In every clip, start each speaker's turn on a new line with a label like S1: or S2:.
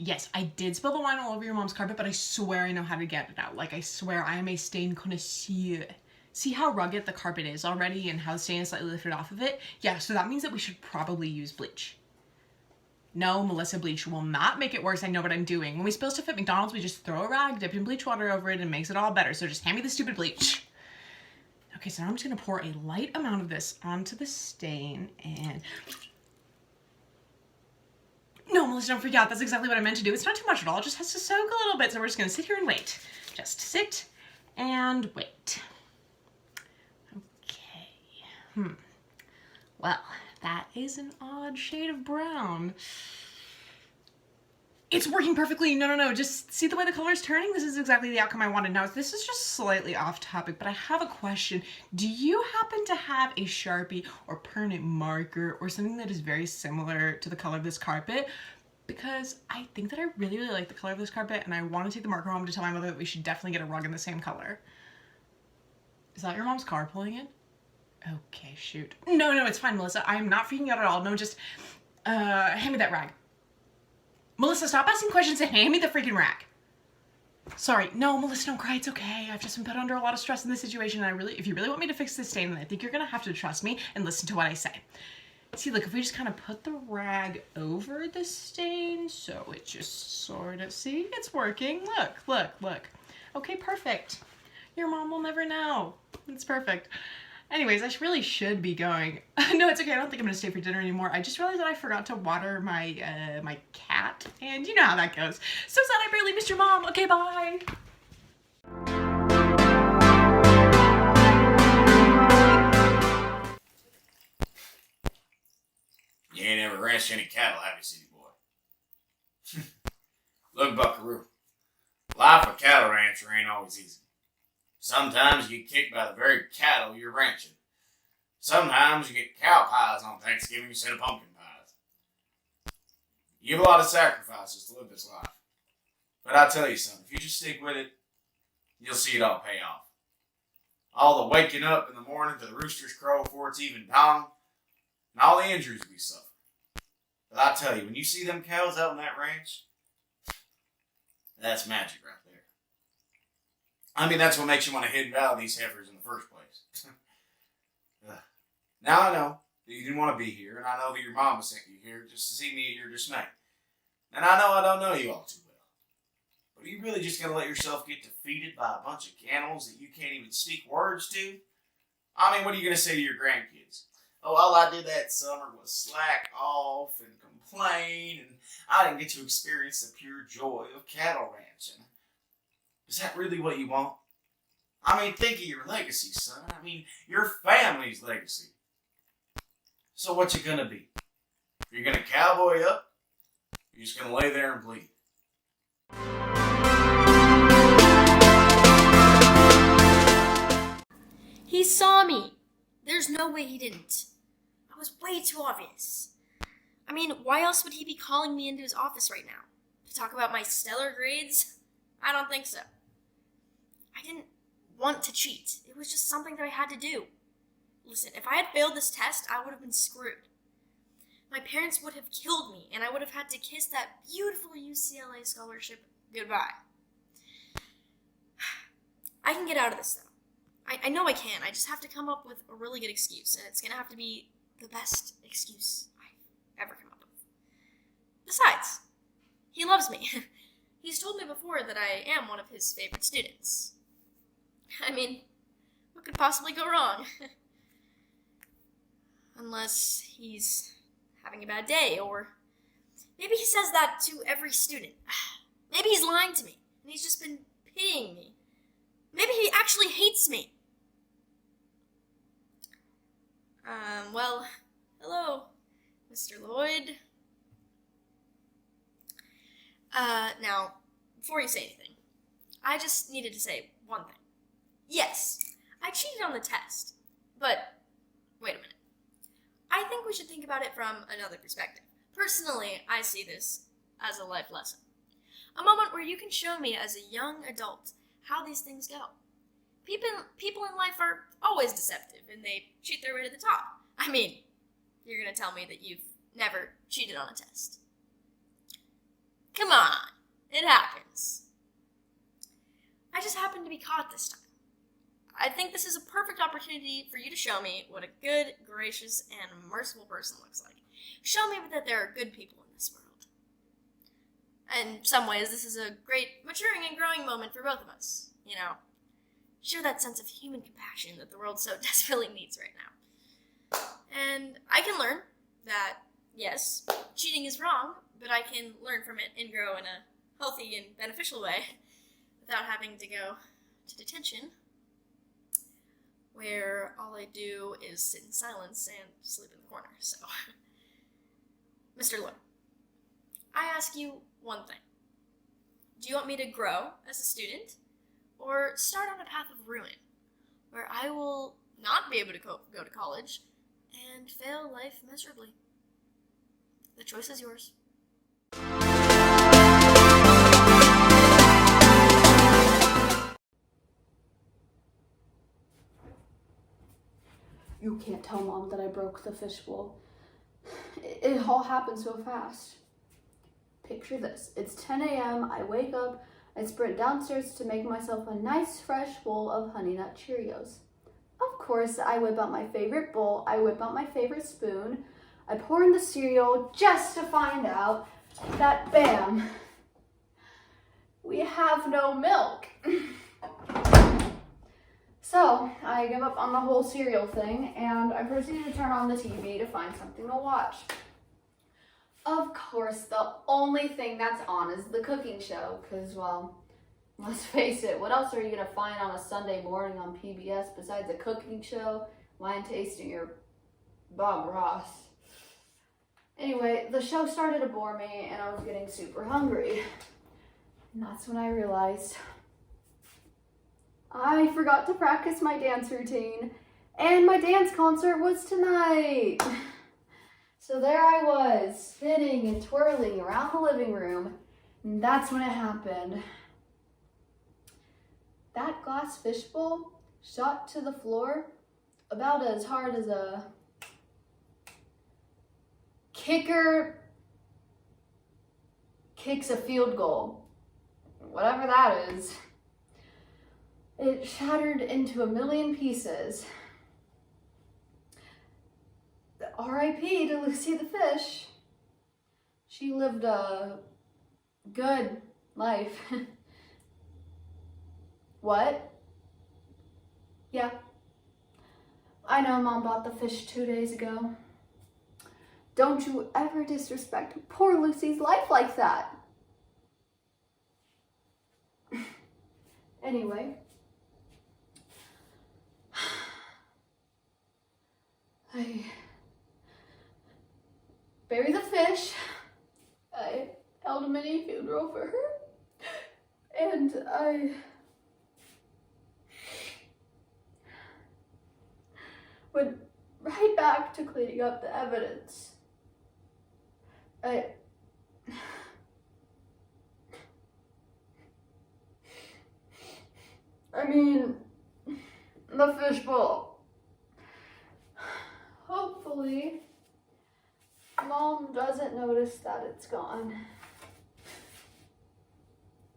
S1: yes, I did spill the wine all over your mom's carpet, but I swear I know how to get it out. Like, I swear I am a stain connoisseur. See how rugged the carpet is already and how the stain is slightly lifted off of it? Yeah, so that means that we should probably use bleach. No, Melissa, bleach will not make it worse. I know what I'm doing. When we spill stuff at McDonald's, we just throw a rag dipped in bleach water over it and it makes it all better. So just hand me the stupid bleach. Okay, so now I'm just gonna pour a light amount of this onto the stain and... No, Melissa, don't freak out. That's exactly what I meant to do. It's not too much at all. It just has to soak a little bit. So we're just gonna sit here and wait. Just sit and wait. Okay. Well, that is an odd shade of brown. It's working perfectly. No. Just see the way the color is turning? This is exactly the outcome I wanted. Now, this is just slightly off topic, but I have a question. Do you happen to have a Sharpie or permanent marker or something that is very similar to the color of this carpet? Because I think that I really, really like the color of this carpet and I want to take the marker home to tell my mother that we should definitely get a rug in the same color. Is that your mom's car pulling in? Okay, shoot. No, it's fine, Melissa. I am not freaking out at all. No, just, hand me that rag. Melissa, stop asking questions and hand me the freaking rag. Sorry. No, Melissa, don't cry. It's okay. I've just been put under a lot of stress in this situation. And if you really want me to fix this stain, then I think you're going to have to trust me and listen to what I say. See, look, if we just kind of put the rag over the stain, so it just sort of, see, it's working. Look. Okay, perfect. Your mom will never know. It's perfect. Anyways, I really should be going. No, it's okay. I don't think I'm gonna stay for dinner anymore. I just realized that I forgot to water my my cat, and you know how that goes. So sad I barely missed your mom. Okay, bye.
S2: You ain't ever ranched any cattle, have you, city boy? Look, buckaroo. Life a cattle rancher ain't always easy. Sometimes you get kicked by the very cattle you're ranching. Sometimes you get cow pies on Thanksgiving instead of pumpkin pies. You have a lot of sacrifices to live this life. But I tell you something, if you just stick with it, you'll see it all pay off. All the waking up in the morning to the roosters crow before it's even dawn, and all the injuries we suffer. But I tell you, when you see them cows out on that ranch, that's magic right there. I mean, that's what makes you want to hidden valve these heifers in the first place. Now I know that you didn't want to be here, and I know that your mama sent you here just to see me at your dismay. And I know I don't know you all too well. But are you really just going to let yourself get defeated by a bunch of animals that you can't even speak words to? I mean, what are you going to say to your grandkids? Oh, all I did that summer was slack off and complain, and I didn't get to experience the pure joy of cattle ranching. Is that really what you want? I mean, think of your legacy, son. I mean, your family's legacy. So what's it gonna be? You're gonna cowboy up? Or you're just gonna lay there and bleed?
S3: He saw me. There's no way he didn't. I was way too obvious. I mean, why else would he be calling me into his office right now? To talk about my stellar grades? I don't think so. I didn't want to cheat. It was just something that I had to do. Listen, if I had failed this test, I would have been screwed. My parents would have killed me, and I would have had to kiss that beautiful UCLA scholarship goodbye. I can get out of this, though. I know I can. I just have to come up with a really good excuse, and it's going to have to be the best excuse I've ever come up with. Besides, he loves me. He's told me before that I am one of his favorite students. I mean, what could possibly go wrong? Unless he's having a bad day, or maybe he says that to every student. Maybe he's lying to me, and he's just been pitying me. Maybe he actually hates me. Well, hello, Mr. Lloyd. Now, before you say anything, I just needed to say one thing. Yes, I cheated on the test, but wait a minute. I think we should think about it from another perspective. Personally, I see this as a life lesson. A moment where you can show me as a young adult how these things go. People in life are always deceptive, and they cheat their way to the top. I mean, you're going to tell me that you've never cheated on a test. Come on, it happens. I just happened to be caught this time. I think this is a perfect opportunity for you to show me what a good, gracious, and merciful person looks like. Show me that there are good people in this world. In some ways, this is a great maturing and growing moment for both of us. You know, share that sense of human compassion that the world so desperately needs right now. And I can learn that, yes, cheating is wrong, but I can learn from it and grow in a healthy and beneficial way without having to go to detention, where all I do is sit in silence and sleep in the corner. So, Mr. Lowe, I ask you one thing. Do you want me to grow as a student, or start on a path of ruin, where I will not be able to go to college and fail life miserably? The choice is yours.
S4: You can't tell Mom that I broke the fishbowl. It all happened so fast. Picture this. It's 10 a.m. I wake up. I sprint downstairs to make myself a nice fresh bowl of Honey Nut Cheerios. Of course, I whip out my favorite bowl. I whip out my favorite spoon. I pour in the cereal just to find out that, bam, we have no milk. So I give up on the whole cereal thing and I proceed to turn on the TV to find something to watch. Of course, the only thing that's on is the cooking show because, well, let's face it, what else are you going to find on a Sunday morning on PBS besides a cooking show, wine tasting, or Bob Ross? Anyway, the show started to bore me and I was getting super hungry. And that's when I realized I forgot to practice my dance routine and my dance concert was tonight. So there I was, spinning and twirling around the living room, and that's when it happened. That glass fishbowl shot to the floor about as hard as a kicker kicks a field goal, whatever that is. It shattered into a million pieces. R.I.P. to Lucy the fish. She lived a good life. What? Yeah. I know Mom bought the fish 2 days ago. Don't you ever disrespect poor Lucy's life like that. Anyway. I buried the fish. I held a mini funeral for her. And I went right back to cleaning up the evidence. I mean, the fishbowl. Hopefully, Mom doesn't notice that it's gone.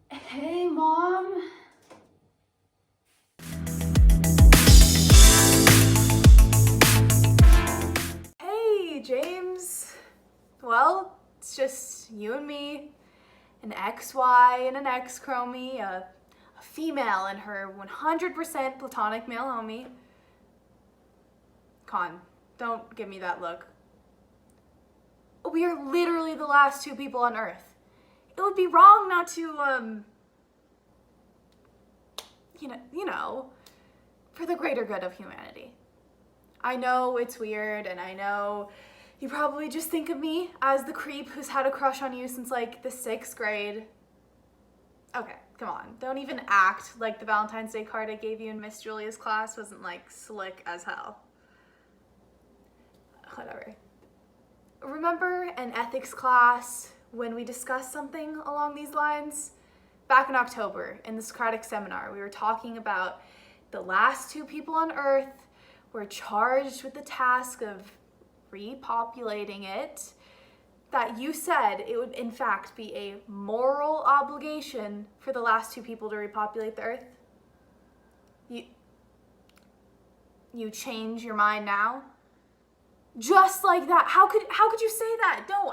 S4: Hey, Mom.
S5: Hey, James. Well, it's just you and me, an XY and an X-chromie, a female and her 100% platonic male homie. Con, don't give me that look. We are literally the last two people on Earth. It would be wrong not to, you know, for the greater good of humanity. I know it's weird, and I know you probably just think of me as the creep who's had a crush on you since, like, the 6th grade. Okay, come on. Don't even act like the Valentine's Day card I gave you in Miss Julia's class wasn't, like, slick as hell. Whatever. Remember in ethics class when we discussed something along these lines? Back in October, in the Socratic seminar, we were talking about the last two people on Earth were charged with the task of repopulating it. that you said it would in fact be a moral obligation for the last 2 people to repopulate the Earth? You change your mind now? Just like that. How could you say that? No,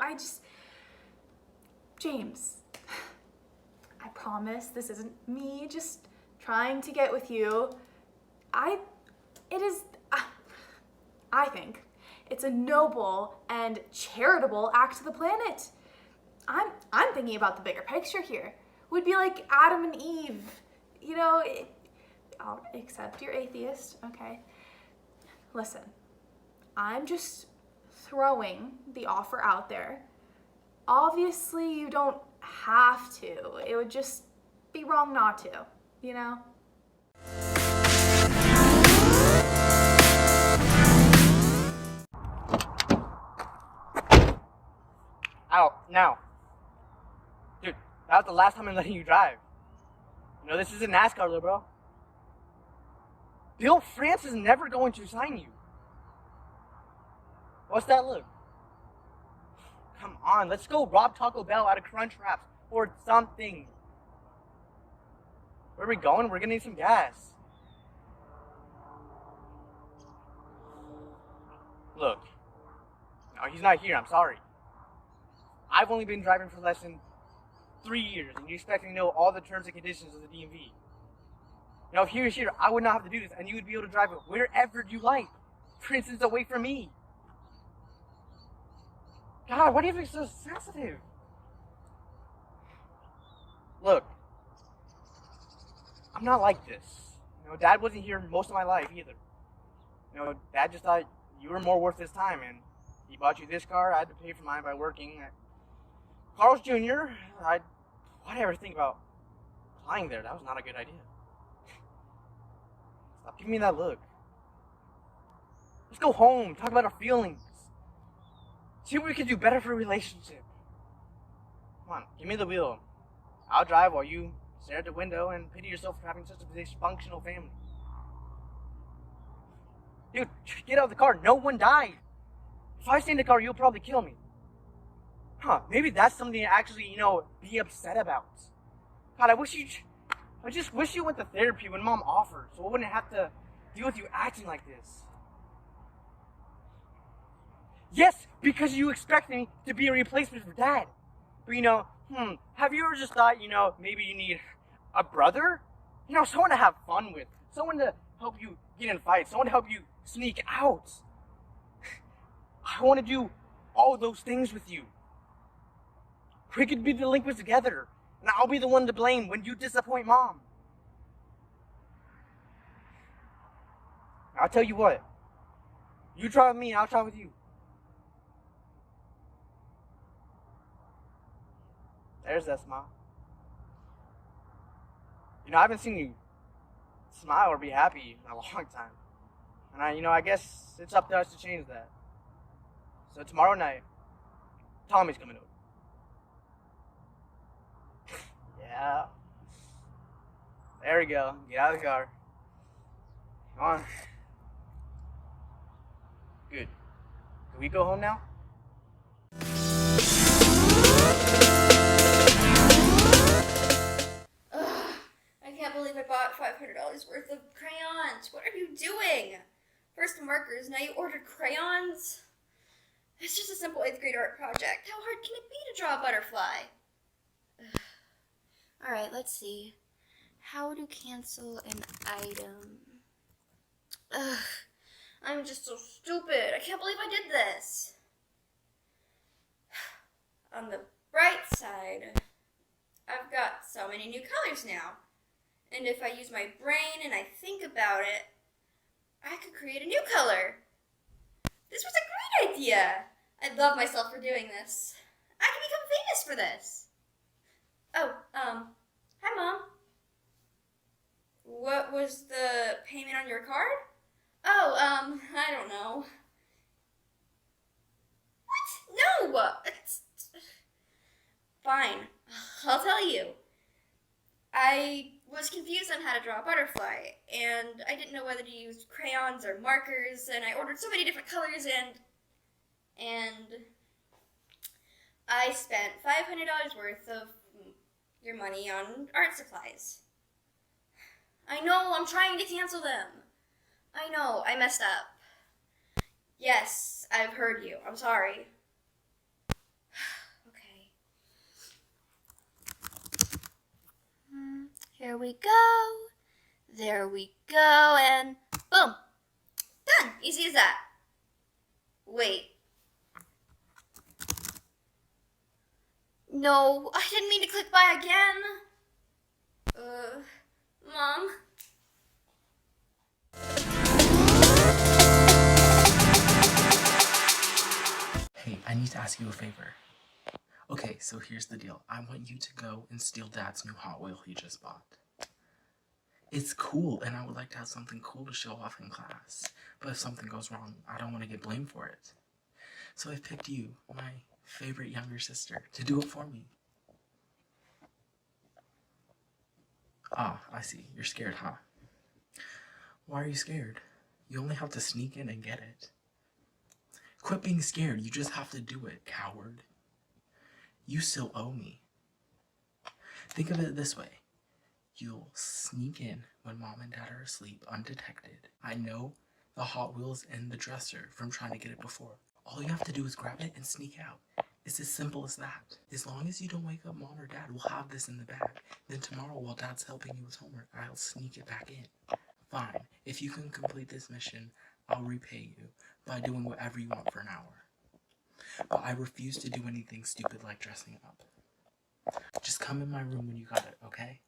S5: James, I promise this isn't me just trying to get with you. I think it's a noble and charitable act to the planet. I'm thinking about the bigger picture here. We'd be like Adam and Eve, except you're atheist, okay? Listen, I'm just throwing the offer out there. Obviously, you don't have to. It would just be wrong not to,
S6: Out, now. Dude, that was the last time I'm letting you drive. This isn't NASCAR, little bro. Bill France is never going to sign you. What's that look? Come on, let's go rob Taco Bell out of Crunch Wraps or something. Where are we going? We're gonna need some gas. Look, no, he's not here, I'm sorry. I've only been driving for less than 3 years, and you expect me to know all the terms and conditions of the DMV. If he was here, I would not have to do this, and you would be able to drive it wherever you like. For instance, away from me. God, why do you think so sensitive? Look, I'm not like this. Dad wasn't here most of my life either. Dad just thought you were more worth his time, and he bought you this car. I had to pay for mine by working at Carl's Junior. Why'd I ever think about applying there? That was not a good idea. Stop giving me that look. Let's go home, talk about our feelings. See what we can do better for a relationship. Come on, give me the wheel. I'll drive while you stare at the window and pity yourself for having such a dysfunctional family. Dude, get out of the car. No one died. If I stay in the car, you'll probably kill me. Maybe that's something to actually, be upset about. God, I just wish you went to therapy when Mom offered, so I wouldn't have to deal with you acting like this. Yes, because you expect me to be a replacement for Dad. But have you ever just thought, maybe you need a brother? Someone to have fun with. Someone to help you get in fights. Someone to help you sneak out. I want to do all those things with you. We could be delinquents together, and I'll be the one to blame when you disappoint Mom. I'll tell you what. You try with me, I'll try with you. There's that smile. I haven't seen you smile or be happy in a long time. And I guess it's up to us to change that. So tomorrow night, Tommy's coming over. Yeah. There we go. Get out of the car. Come on. Good. Can we go home now?
S3: I can't believe I bought $500 worth of crayons. What are you doing? First markers, now you ordered crayons? It's just a simple 8th grade art project. How hard can it be to draw a butterfly? Alright, let's see. How to cancel an item. I'm just so stupid. I can't believe I did this. On the bright side, I've got so many new colors now. And if I use my brain and I think about it, I could create a new color. This was a great idea. I love myself for doing this. I can become famous for this. Oh, hi Mom. What was the payment on your card? Oh, I don't know. What? No! Fine. I'll tell you. I was confused on how to draw a butterfly, and I didn't know whether to use crayons or markers, and I ordered so many different colors, and I spent $500 worth of your money on art supplies. I know, I'm trying to cancel them. I know, I messed up. Yes, I've heard you. I'm sorry. Okay. Here we go. There we go, and boom. Done. Easy as that. Wait. No, I didn't mean to click buy again. Mom?
S7: Hey, I need to ask you a favor. Okay, so here's the deal. I want you to go and steal Dad's new Hot Wheel he just bought. It's cool, and I would like to have something cool to show off in class. But if something goes wrong, I don't want to get blamed for it. So I picked you, my favorite younger sister, to do it for me. Ah, I see. You're scared, huh? Why are you scared? You only have to sneak in and get it. Quit being scared. You just have to do it, coward. You still owe me. Think of it this way. You'll sneak in when Mom and Dad are asleep, undetected. I know the Hot Wheel's in the dresser from trying to get it before. All you have to do is grab it and sneak out. It's as simple as that. As long as you don't wake up Mom or Dad, we'll have this in the bag. Then tomorrow, while Dad's helping you with homework, I'll sneak it back in. Fine. If you can complete this mission, I'll repay you by doing whatever you want for an hour. But I refuse to do anything stupid like dressing up. Just come in my room when you got it, okay?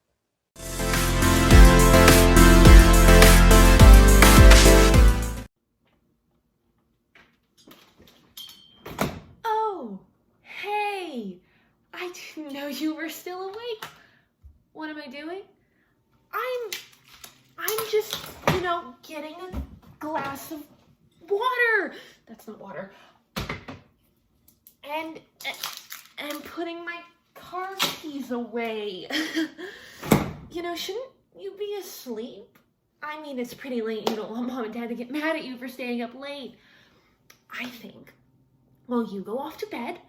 S5: Oh, hey! I didn't know you were still awake. What am I doing? I'm just, getting a glass of water. That's not water. And putting my car keys away. Shouldn't you be asleep? I mean, it's pretty late. You don't want Mom and Dad to get mad at you for staying up late. I think, while you go off to bed,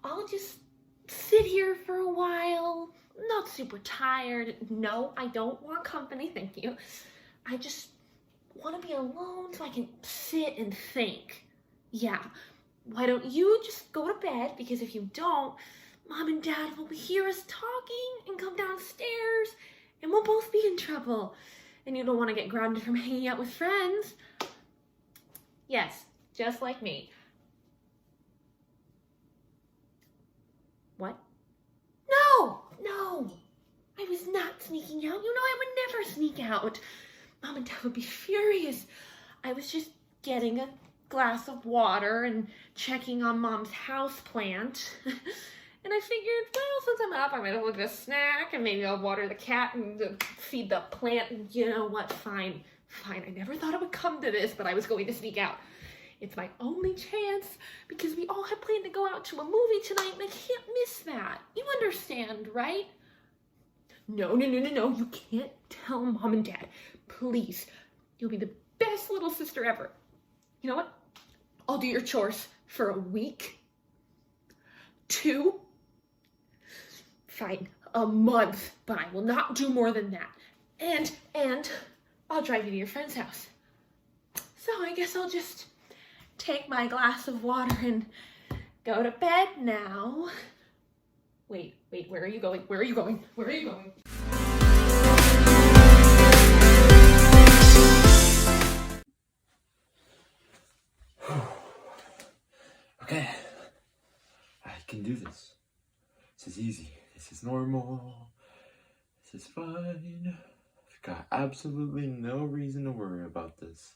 S5: I'll just sit here for a while. Not super tired. No, I don't want company, thank you. I just want to be alone so I can sit and think. Yeah, why don't you just go to bed? Because if you don't, Mom and Dad will hear us talking and come downstairs, and we'll both be in trouble. And you don't want to get grounded from hanging out with friends. Yes, just like me. What? No, I was not sneaking out. I would never sneak out. Mom and Dad would be furious. I was just getting a glass of water and checking on Mom's houseplant. And I figured, well, since I'm up, I might as well get a snack, and maybe I'll water the cat and feed the plant, and you know what, fine. I never thought it would come to this, but I was going to sneak out. It's my only chance, because we all had planned to go out to a movie tonight, and I can't miss that. You understand, right? No, you can't tell Mom and Dad. Please, you'll be the best little sister ever. You know what? I'll do your chores for a week. 2. Fine, a month, but I will not do more than that. And I'll drive you to your friend's house. So I guess I'll just take my glass of water and go to bed now. Wait, where are you going? Where are you going?
S8: Okay, I can do this. This is easy. This is normal. This is fine. I've got absolutely no reason to worry about this.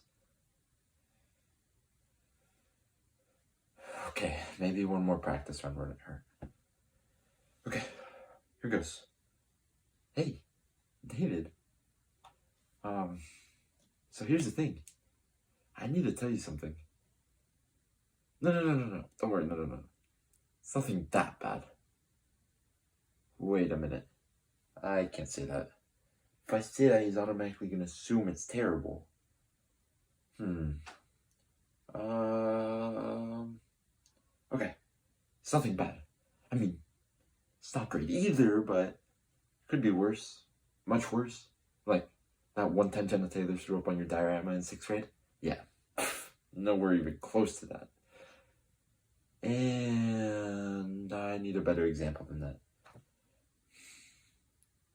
S8: Okay, maybe one more practice run wouldn't hurt. Okay, here goes. Hey, David. So here's the thing. I need to tell you something. No. Don't worry, no. It's nothing that bad. Wait a minute. I can't say that. If I say that, he's automatically gonna assume it's terrible. Okay. It's nothing bad. I mean, it's not great either, but could be worse. Much worse. Like that one time Jenna Taylor threw up on your diorama in 6th grade? Yeah. Nowhere even close to that. And I need a better example than that.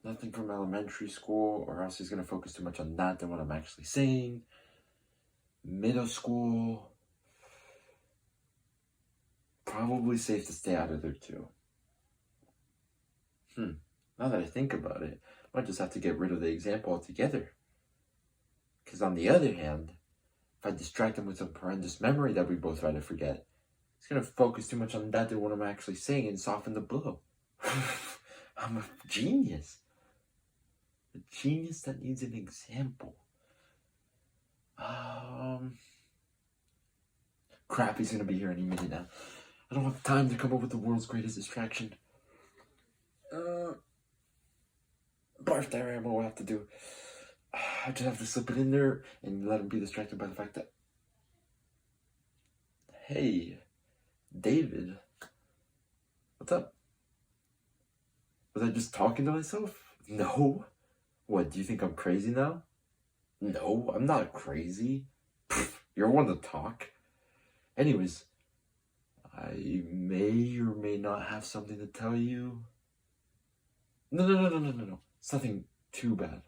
S8: Nothing from elementary school, or else he's going to focus too much on that than what I'm actually saying. Middle school. Probably safe to stay out of there too. Now that I think about it, I might just have to get rid of the example altogether. Because on the other hand, if I distract him with some horrendous memory that we both try to forget, he's going to focus too much on that than what I'm actually saying and soften the blow. I'm a genius. A genius that needs an example. Crap, he's going to be here any minute now. I don't have time to come up with the world's greatest distraction. Barf diorama will have to do. I just have to slip it in there and let him be distracted by the fact that... Hey, David. What's up? Was I just talking to myself? No. What, do you think I'm crazy now? No, I'm not crazy. You're one to talk. Anyways, I may or may not have something to tell you. No. It's nothing too bad.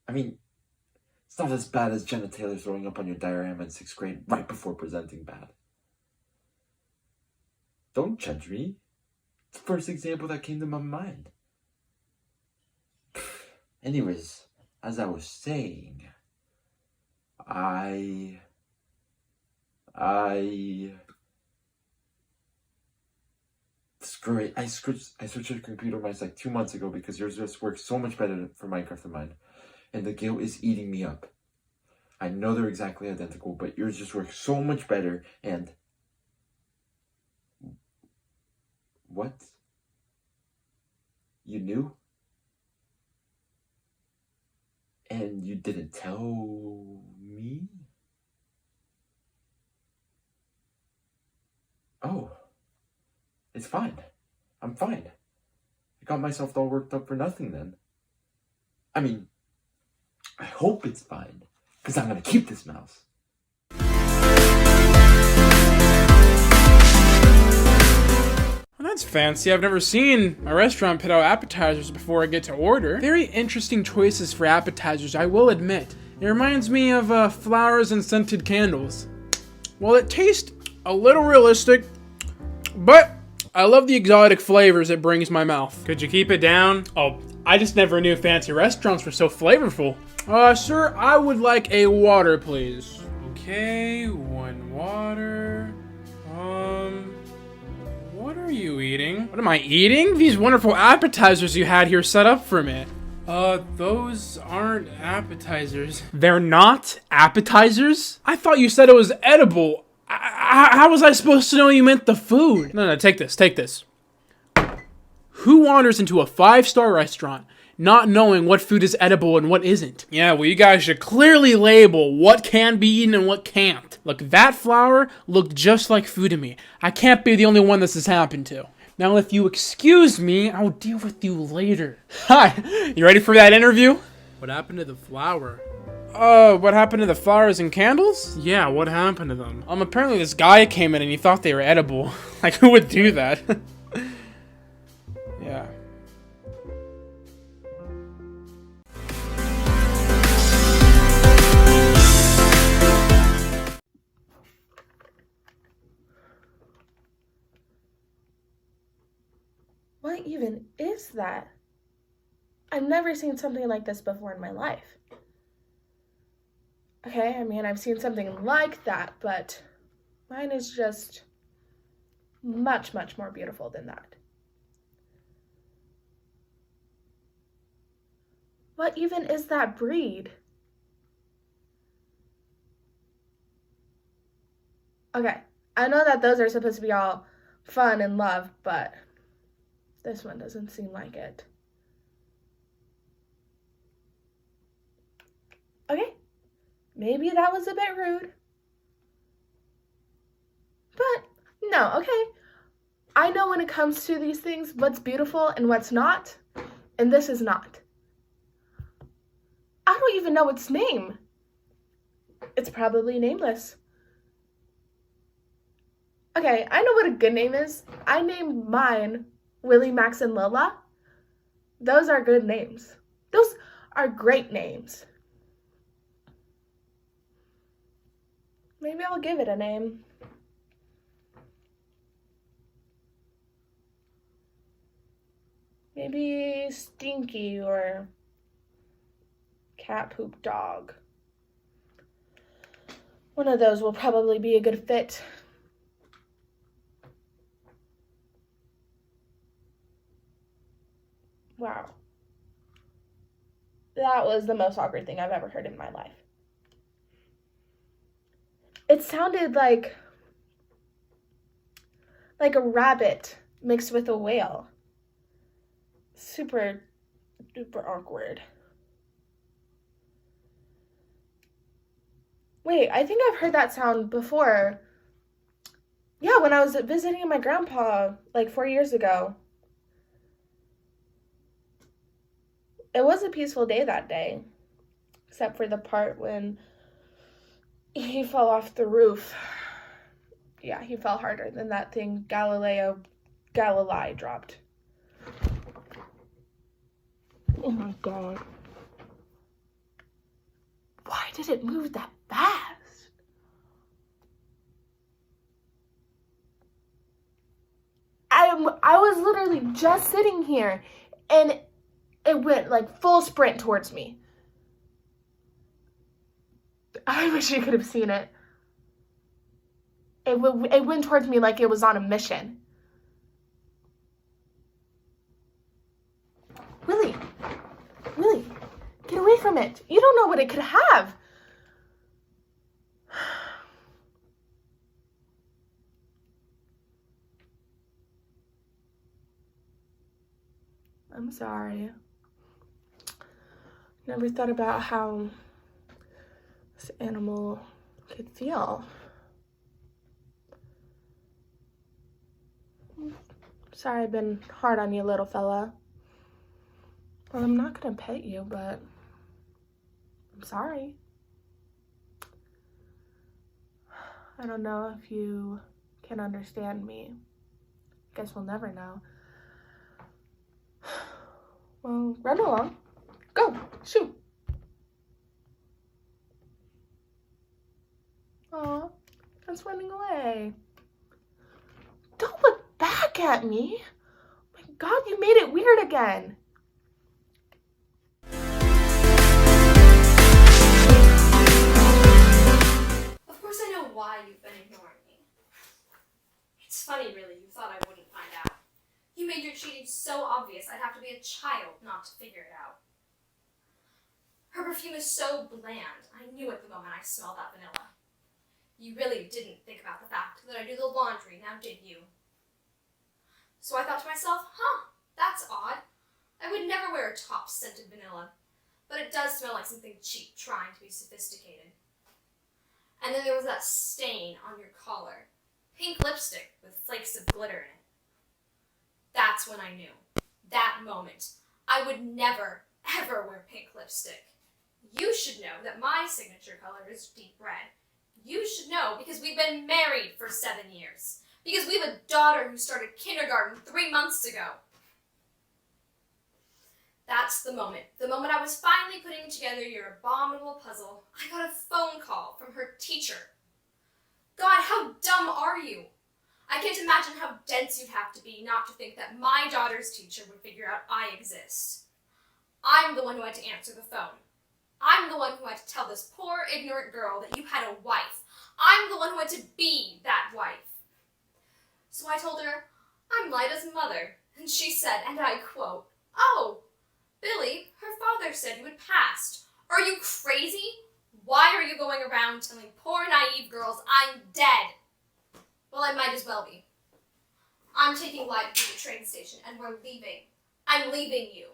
S8: I mean, it's not as bad as Jenna Taylor throwing up on your diorama in 6th grade right before presenting bad. Don't judge me. It's the first example that came to my mind. Anyways, as I was saying, I screw it. I switched to computer mice like 2 months ago because yours just works so much better for Minecraft than mine. And the guilt is eating me up. I know they're exactly identical, but yours just works so much better and... What? You knew? And you didn't tell me? Oh. It's fine. I'm fine. I got myself all worked up for nothing then. I mean, I hope it's fine, because I'm going to keep this mouse.
S9: Well, that's fancy. I've never seen a restaurant put out appetizers before I get to order. Very interesting choices for appetizers, I will admit. It reminds me of flowers and scented candles. Well, it tastes a little realistic, but I love the exotic flavors it brings my mouth. Could you keep it down? Oh, I just never knew fancy restaurants were so flavorful. Sir, I would like a water, please. Okay, 1 water. What are you eating? What am I eating? These wonderful appetizers you had here set up for me. Those aren't appetizers. They're not appetizers? I thought you said it was edible. How was I supposed to know you meant the food? No, take this. Who wanders into a 5-star restaurant not knowing what food is edible and what isn't? Yeah, well, you guys should clearly label what can be eaten and what can't. Look, that flower looked just like food to me. I can't be the only one this has happened to. Now, if you excuse me, I'll deal with you later. Hi, you ready for that interview? What happened to the flower? What happened to the flowers and candles? Yeah, what happened to them? Apparently this guy came in and he thought they were edible. Like, who would do that? Yeah.
S5: What even is that? I've never seen something like this before in my life. Okay, I mean, I've seen something like that, but mine is just much, much more beautiful than that. What even is that breed? Okay, I know that those are supposed to be all fun and love, but this one doesn't seem like it. Okay, maybe that was a bit rude. But no, okay, I know when it comes to these things what's beautiful and what's not, and this is not. I don't even know its name. It's probably nameless. Okay, I know what a good name is. I named mine Willie, Max, and Lola. Those are good names. Those are great names. Maybe I'll give it a name. Maybe Stinky or Cat Poop Dog. One of those will probably be a good fit. Wow. That was the most awkward thing I've ever heard in my life. It sounded like a rabbit mixed with a whale. Super duper awkward. Wait, I think I've heard that sound before. Yeah, when I was visiting my grandpa like 4 years ago. It was a peaceful day that day, except for the part when he fell off the roof. Yeah, he fell harder than that thing Galilei dropped. Oh my God. Why did it move that fast? I was literally just sitting here and it went like full sprint towards me. I wish you could have seen it. It went towards me like it was on a mission. Willie, get away from it. You don't know what it could have. I'm sorry. Never thought about how this animal could feel. Sorry I've been hard on you, little fella. Well, I'm not gonna pet you, but I'm sorry. I don't know if you can understand me. Guess we'll never know. Well, run along. Go, shoot. Aw, it's running away. Don't look back at me. Oh my God, you made it weird again.
S3: Of course I know why you've been ignoring me. It's funny, really, you thought I wouldn't find out. You made your cheating so obvious I'd have to be a child not to figure it out. Her perfume is so bland, I knew it the moment I smelled that vanilla. You really didn't think about the fact that I do the laundry, now did you? So I thought to myself, that's odd. I would never wear a top scented vanilla, but it does smell like something cheap trying to be sophisticated. And then there was that stain on your collar. Pink lipstick with flakes of glitter in it. That's when I knew. That moment. I would never, ever wear pink lipstick. You should know that my signature color is deep red. You should know because we've been married for 7 years. Because we have a daughter who started kindergarten 3 months ago. That's the moment. The moment I was finally putting together your abominable puzzle, I got a phone call from her teacher. God, how dumb are you? I can't imagine how dense you'd have to be not to think that my daughter's teacher would figure out I exist. I'm the one who had to answer the phone. I'm the one who had to tell this poor, ignorant girl that you had a wife. I'm the one who had to be that wife. So I told her, I'm Lida's mother. And she said, and I quote, "Oh, Billy, her father said you had passed. Are you crazy? Why are you going around telling poor, naive girls I'm dead?" Well, I might as well be. I'm taking Lida to the train station, and we're leaving. I'm leaving you.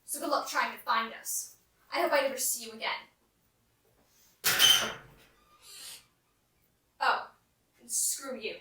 S3: So good luck trying to find us. I hope I never see you again. Oh, and screw you.